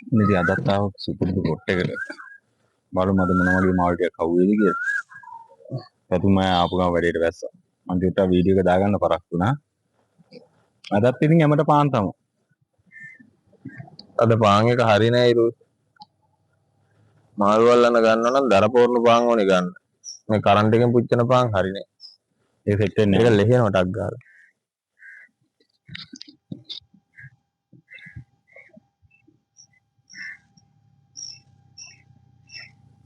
ඉතින් අදත් ආව සුපුරුදු පොට් එකට. බලමු අද මොන වගේ මාල් ටිකක් හවුවේද කියලා. පැතුම ආපු ගම වැඩේට වැස්සා. මම ටිකක් වීඩියෝ එක දාගන්න පරක් වුණා. අදත් ඉතින් හැමත පාන් තමයි. අද පාන් එක හරි නෑ ඉරු. මාළු වල්ලන්න ගන්න නම් දරපෝරණු පාන් ඕනේ ගන්න. මේ කරන්ට් එකෙන් පුච්චන පාන් හරි නෑ. ඒක සෙට් වෙන්නේ ඒක නැහැ. ලෙහෙනවා ටක් ගාලා.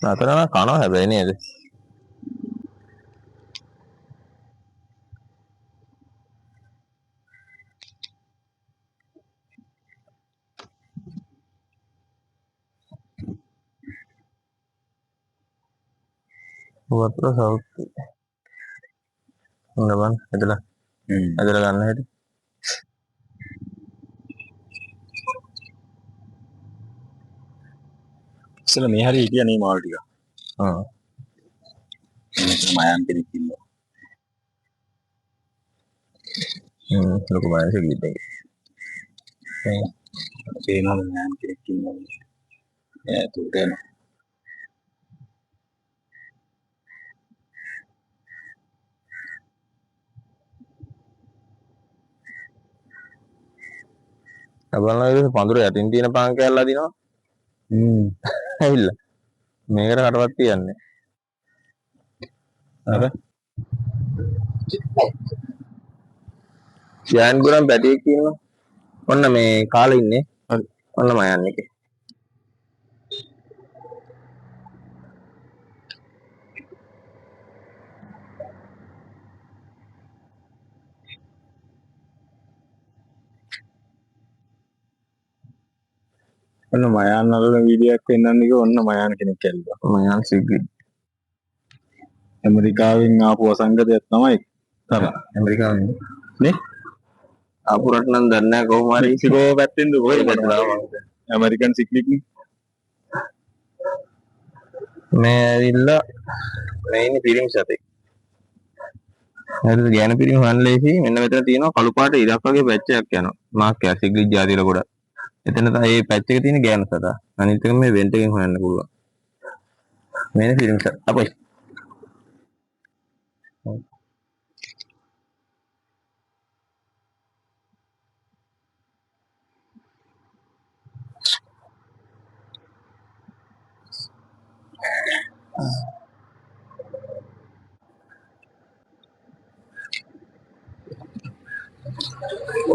නතරම කනවා හැබැයි නේද? වතුර සෞඛ්‍ය. නබන් එදලා ගන්න හැටි. ඉතල මේ හරිය හිටියා නේ මාල් ටික. මයන් කෙනෙක් ඉන්නවා. ලොකු මානසික ගිහින්. පේනවා මයන් කෙනෙක් ඉන්නවා. ඈ තුටේන. නබන්ලා ඉතින් පඳුර යටින් තියෙන පාන් කෑල්ල අදිනවා. ඇවිල්ලා. මේකට කටවත් තියන්නේ. අර යන් ගුරම් පැටියෙක් ඉන්නවා. ඔන්න මේ කාලේ ඉන්නේ. ඔන්න මයන් එකේ. ඔන්න මයන් වල වීඩියෝ එකක් වෙන්නන්නේ කිව්ව ඔන්න මයන් කෙනෙක් ඇල්ලුවා. මයන් සිග්ගි. ඇමරිකාවෙන් ආපු අසංගතයක් තමයි. ඇමරිකාවෙන් නේ? ආපු රට නම් දන්නේ නැහැ කොහොම හරි මෙක්සිකෝ පැත්තෙන්ද කොහෙද ඇමරිකන් සික්ලික් මේ ඇවිල්ලා මේ ඉන්නේ පිරිමි සතෙක්. හරිද ගෑනු පිරිමි හොයන්න ලේසි. මෙන්න මෙතන තියෙනවා කළු පාට ඉරක් වගේ පැච් එකක් යනවා. මාක් එක සිග්ගි ජාතිල ගොඩක්. එතන තමයි මේ පැච් එක තියෙන ගෑනු සතා. අනිත් එක මේ වෙන්ට් එකෙන් හොයන්න පුළුවන්. මේනේ පිරිමි සතා. අපොයි.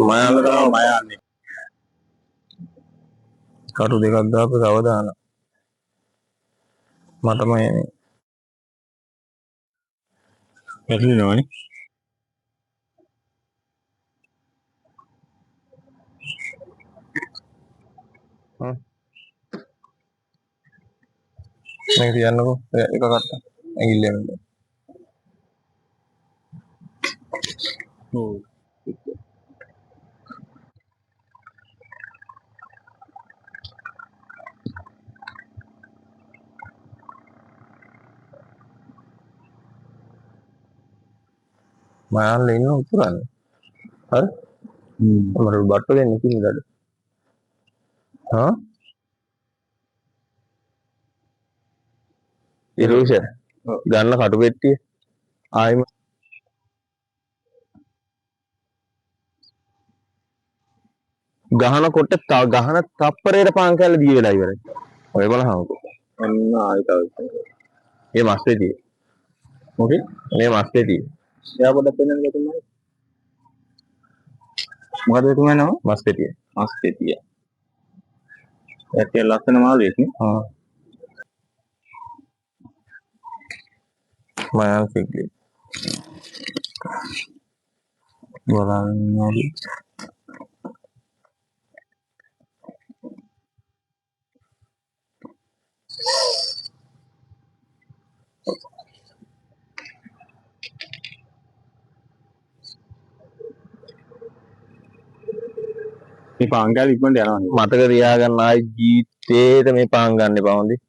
මයන්නේ කටු දෙකක් දාපු කවදාන මටම එන්නේ පැටලිනවනේ මේක තියන්නකෝ එක කට්ට ඇඟිල්ලෙන් ඔව් මයන්ල ඉන්න උතුරන්නේ හරි මට බට්ටු දෙන්න කිව්වද හා ඉරුෂ ගන්න කටු පෙට්ටිය ආයිම ගහනකොට ගහන තප්පරේට පාන් කැල්ල දී වෙලා ඉවරයි ඔය බලහමකෝ අන්න ආයෙ තව මේ මස් පෙට්ටිය මොකේ මේ මස් පෙට්ටිය එයා පොඩක් පෙන්නන්න ගතුමයි මොකද එතුමා නම මස් පෙට්ටිය මස් පෙට්ටිය ඒකේ ලස්සන මාළුවෙක් නේ මයන් සිග්ගි බලන්නලු මේ පාන් කෑල්ල ඉක්මනට යනවා මතක තියාගන්න ආයි ජීවිතේට මේ පාන් ගන්න එපා හොඳේ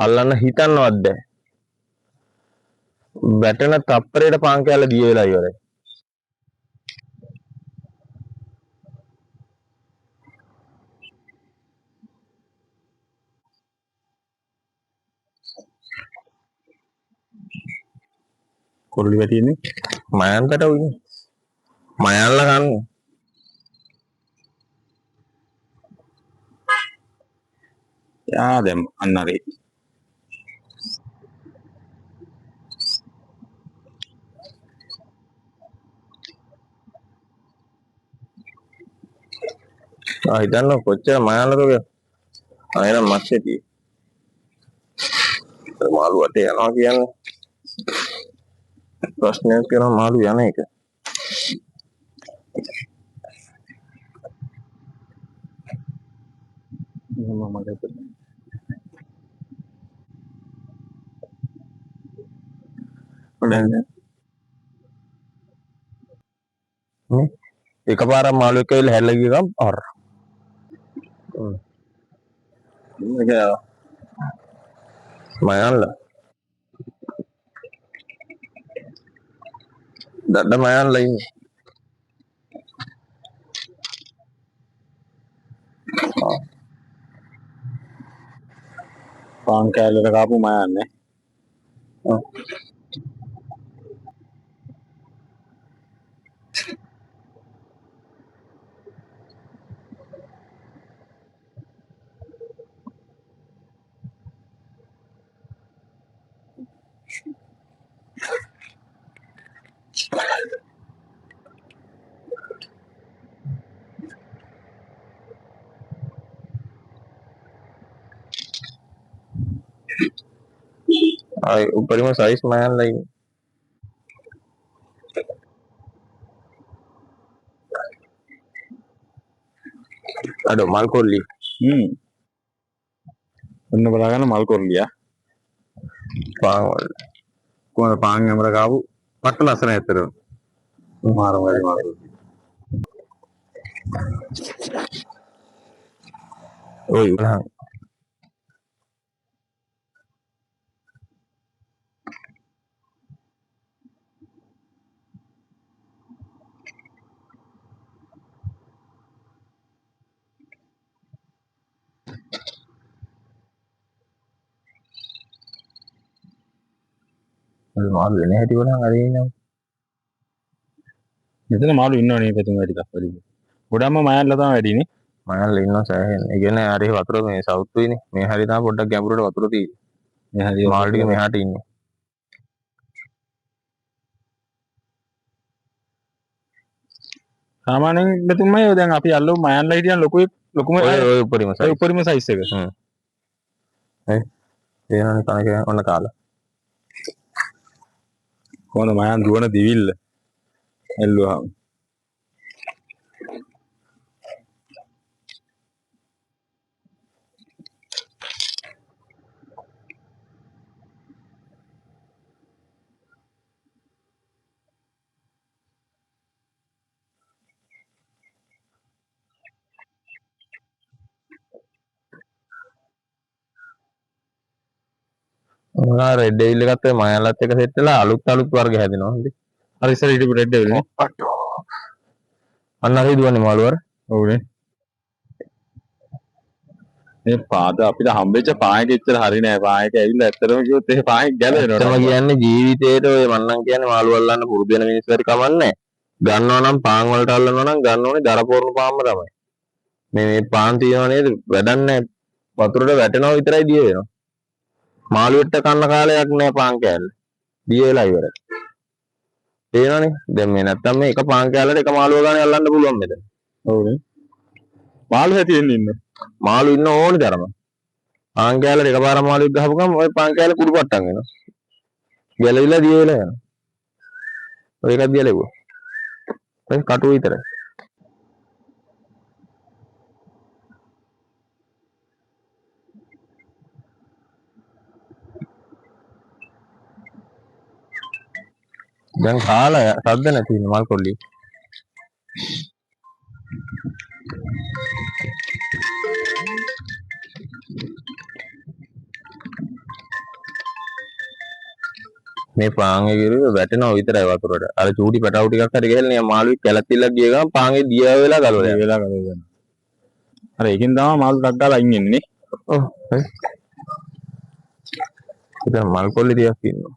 අල්ලන්න හිතන්නවත් බෑ වැටෙන තප්පරේට පාන් කෑල්ල දී වෙලා ඉවරයි කොල්ලි වැටින්නේ මයන්කට උයි මයන්ල ගන්න යා දැන් අන්නරේ හිතන්න කොච්චර මයන්ලද අයනම් මස්සෙටි මාළු වටේ යනවා කියන්නේ ප්‍රශ්නයක් කරන මාළු යන එක මම එකපාරක් මාළුවෙක් ඇවිල්ලා හැල්ල ගිය ගමන් අර මයන්ල දඩ මයන්ල ඉන්නේ පාන් කෑල්ලට කාපු මයන්නේ ආයි උපරිම සයිස් මයන්ල ඉන්නේ අඩෝ මල් කොල්ලි ඔන්න බලාගන්න මල් කොල්ලියා පාන් වල කොහොමද පාන් හැමර කාපු පට්ට ලස්සන ඇත්තට මාරම වැඩි මාරු ඔය උලහන් මාළු වෙන හැටි වලන් අර ඉන්නවා මෙතන මාළු ඉන්නවනේ පැතුම් වැඩි වැඩි ගොඩක්ම මයන්ලා තමයි වැඩිනේ මයන්ල ඉන්නවා සෑහෙන ඒ කියන්නේ අර වතුර මේ සවුත් වෙන්නේ මේ හරිය තමයි පොඩ්ඩක් ගැඹුරට වතුර තියෙන්නේ මේ හරිය මාළු ටික මෙහාට ඉන්නේ සාමාන්‍යයෙන් මෙතුමයි දැන් අපි අල්ලමු මයන්ලා හිටියන් ලොකුම ඔය උපරිම ඔය සයිස් උපරිම සයිස් එක ඒනනේ කණක ඔන්න කාලා කොහොමද මයන් දුවන දිවිල්ල එල්ලුවාම මොනවා රෙඩ් ඩෙවිල් එකත් ඔය මයන්ලත් එක සෙට් වෙලා අලුත් වර්ග හැදෙනවා හරි අර ඉස්සර හිටපු රෙඩ් ඩෙවිල් නේ අන්න හරි දුවන්නේ මාළු වර ඔව්නේ මේ පාද අපිට හම්බෙච්ච පායක ඉච්චර හරි නෑ පායක ඇවිල්ලා ඇත්තටම කිව්වොත් ඒ පායක ගැලවෙනවා ඇත්තම කියන්නේ ජීවිතේට ඔය මන්නම් කියන්නේ මාළු අල්ලන්න පුරුදු වෙන මිනිස්සු හරි කමන්නේ ගන්නවා නම් පාන් වලට අල්ලනවා නම් ගන්න ඕනේ දරපෝරන පාන්ම තමයි මේ පාන් තියනවා නේද වැඩක් නෑ වතුරට වැටෙනවා විතරයි දිය වෙනවා මාළුවෙට කන්න කාලයක් නෑ පාන් කෑල්ල දිය වෙලා ඉවරයි තේරෙනවනේ දැන් මේ නැත්තම් මේ එක පාන් කෑල්ලට එක මාළුව ගානේ අල්ලන්න පුළුවන් මෙතන ඔව්නේ මාළු හැටියෙන් ඉන්නේ මාළු ඉන්න ඕනේ තරම පාන් කෑල්ලට එකපාරක් මාළුවෙක් ගහපු ගමන් ওই පාන් කෑල්ල කුඩු පට්ටම් වෙනවා ගැලවිලා දිය වෙලා යනවා ඔය එකක් දියලෙව්වා ඔය කටු විතරයි දැන් කාලා සද්ද නැති ඉන්න මල් කොල්ලි මේ පාන් එකේ වැටෙනවා විතරයි වතුරට අර චූටි පැටවු ටිකක් හරි ගහලා නිකන් මාළුවෙක් කැලතිල්ලක් ගිය ගමන් පාන්ගේ දිය වෙලා ගලවලා අර ඒකෙන් තමයි මාළු ටක් ගාලා අයින් වෙන්නේ නේ ඔව් හරි ඉතින් මල් කොල්ලි ටිකක් ඉන්නවා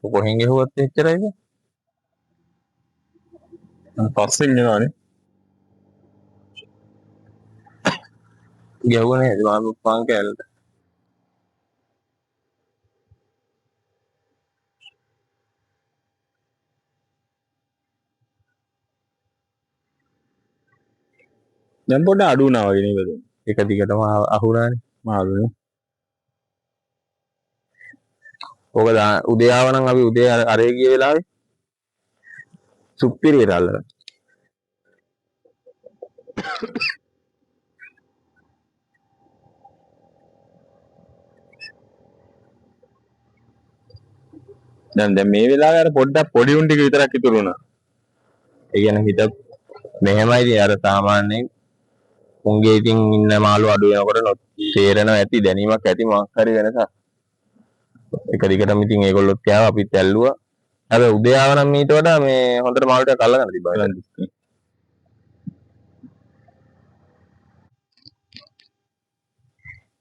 කොහෙන් ගෙහුවත් එච්චරයිද? පස්සෙන් එනවානේ. ගැහුවනේ මම පාන් කෑල්ලට. දැන් පොඩ්ඩක් අඩු වුණා වගේ නේද? එක දිගටම අහුණානේ. මාළුනේ. ඕක උදේ ආවනම් අපි උදේ අරේ ගිය වෙලාවේ සුප්පිරියට අල්ලලා. දැන් මේ වෙලාවේ අර පොඩ්ඩක් පොඩි උන් ටික විතරක් ඉතුරු වුණා. ඒ කියන්නේ හිත මෙහෙමයි ඉතින් අර සාමාන්‍යයෙන් උන්ගේ ඉතින් ඉන්න මාළු අඩු වෙනකොට තේරෙනවා ඇති දැනීමක් ඇති මොකක් හරි වෙනසක්. එක දිගටම ඉතින් ඒගොල්ලොත් කෑවා අපිත් ඇල්ලුවා. හැබැයි උදේ ආවනම් මීට වඩා මේ හොඳට මාළු ටික අල්ලගන්න තිබ්බා.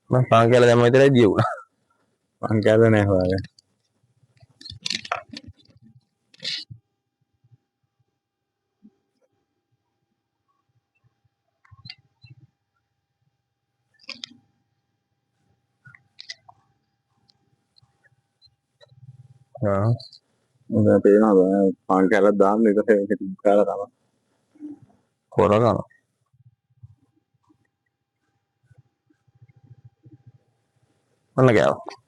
මම පාන් කෑල්ල දැම්ම විතරයි දිය වුණා. මං කෑල්ල නෑ හොයාගෙන. දැන් පේනවා පාන් කෑල්ලක් දාන්න ඊට පස්සේ ඒක ටික කාලා තමයි. කොරගම. අන්න ගෑවා.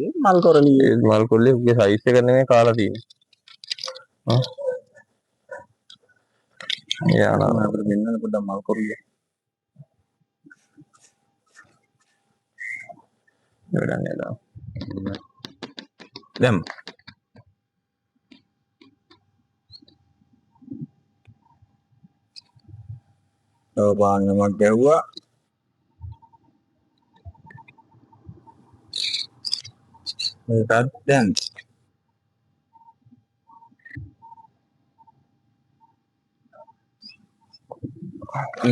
ඒ මල් කරණිය. ඒ මල් කොල්ලේ උගේ සයිස් එක නෙමෙයි කාලා තියෙන්නේ. යානා අපිට මෙන්න පොඩ්ඩක් මල් කරණිය. වැඩක් නෑ දාන්න. දැන් ඔව් පාන්නමක් ගැහුවා. ඒකත් දැන්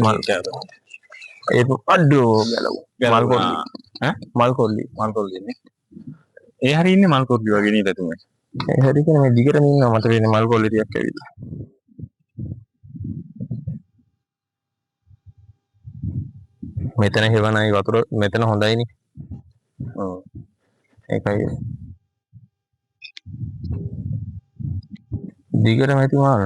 මල් කෑවා. ඒක අඩෝ ගැලවුවා. මල් කොල්ලි. මල් කොල්ලි. මල් කරණියනේ. ඒ හරිය ඉන්නේ මල් කරණිය වගේ නේද තුමේ? ඒ හරි කියන්නේ මේ දිගටම ඉන්නවා මට වෙන්නේ මල් කොල්ලි ටිකක් ඇවිල්ලා. මෙතන හෙවණයි වතුර මෙතන හොඳයිනේ. ඔව්. ඒකයි. දිගටම ඇති මාන.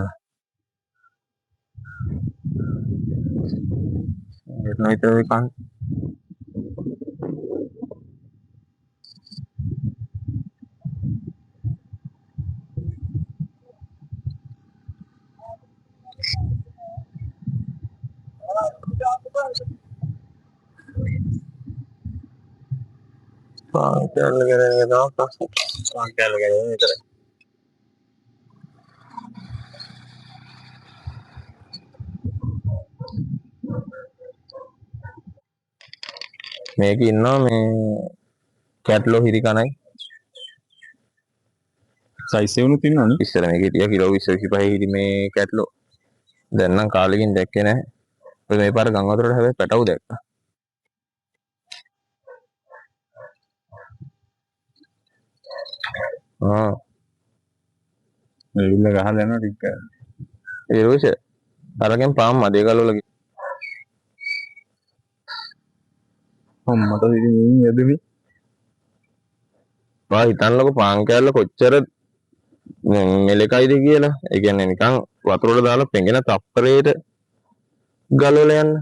ඒක නයිතර ඒ කන්. පාන් කෑල්ල ගැන දාපස්. පාන් කෑල්ල ගැන විතරයි. මේක ඉන්නවා මේ කැට්ලෝ හිරි කණයි. සයිස් එක උනුත් ඉන්නවනේ. ඉස්සර මේක හිටියා කිලෝ 20 25 හිරි මේ කැට්ලෝ. දැන් නම් කාලෙකින් දැක්කේ නැහැ. ඔය මේ පාර ගම් වතුරට හැබැයි පැටවු දැක්කා. මේ ඉල්ල ගහලා යනවා ටික. ඒ රෝෂ අරගෙන පාම් මදේ ගලවල මට ඉතින් යදුනේ. බා හිතන්නකො පාන් කෑල්ල කොච්චර මෙලකයිද කියලා. ඒ කියන්නේ නිකන් වතුරට දාලා පෙඟෙන තප්පරේට ගලවලා යන්න.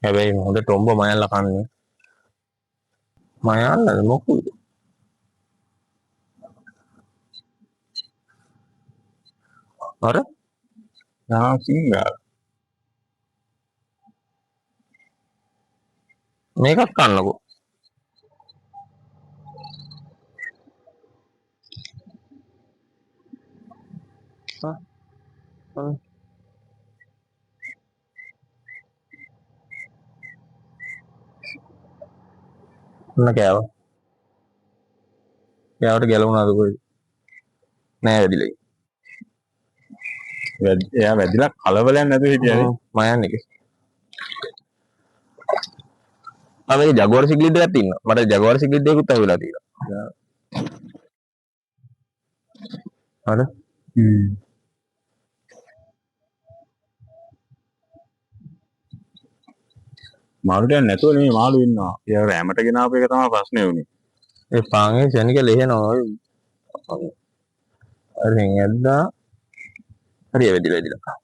හැබැයි හොඳ ටොම්බ මයල්ලා කන්නේ. මයල්ලා මොකුද? අර සිංගා මේකක් කන්නකෝ. ඔන්න කෑවා. කෑවට ගැලවුණාද කොහෙද? නෑ වැඩිලයි. එයා වැදිලා කලබලයක් නැතුව හිටියනේ. මම යන්නේ. මේ ජගුවර් සිග්ලිඩ් එකක් තියෙනවා. මට ජගුවර් සිග්ලිඩ් එකකුත් අහුවෙලා තියෙනවා. හරි. මාළුට නැතුව නෙමෙයි මාළු ඉන්නවා. එයා රැමට ගෙනාපු එක තමයි ප්‍රශ්නේ වුනේ. ඒ පාංගේ ශනික ලෙහෙනවා. හරි ඇද්දා. හරි වැඩිලා.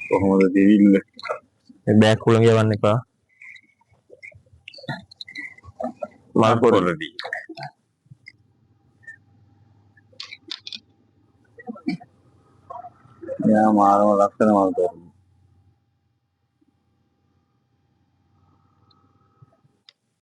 කොහොමද දෙවිල්ල? ඒ බෑග් කුලන් යවන්න එපා. මල් පොරදී. එයා මාරම ලක්ෂණ මල් පොරදී.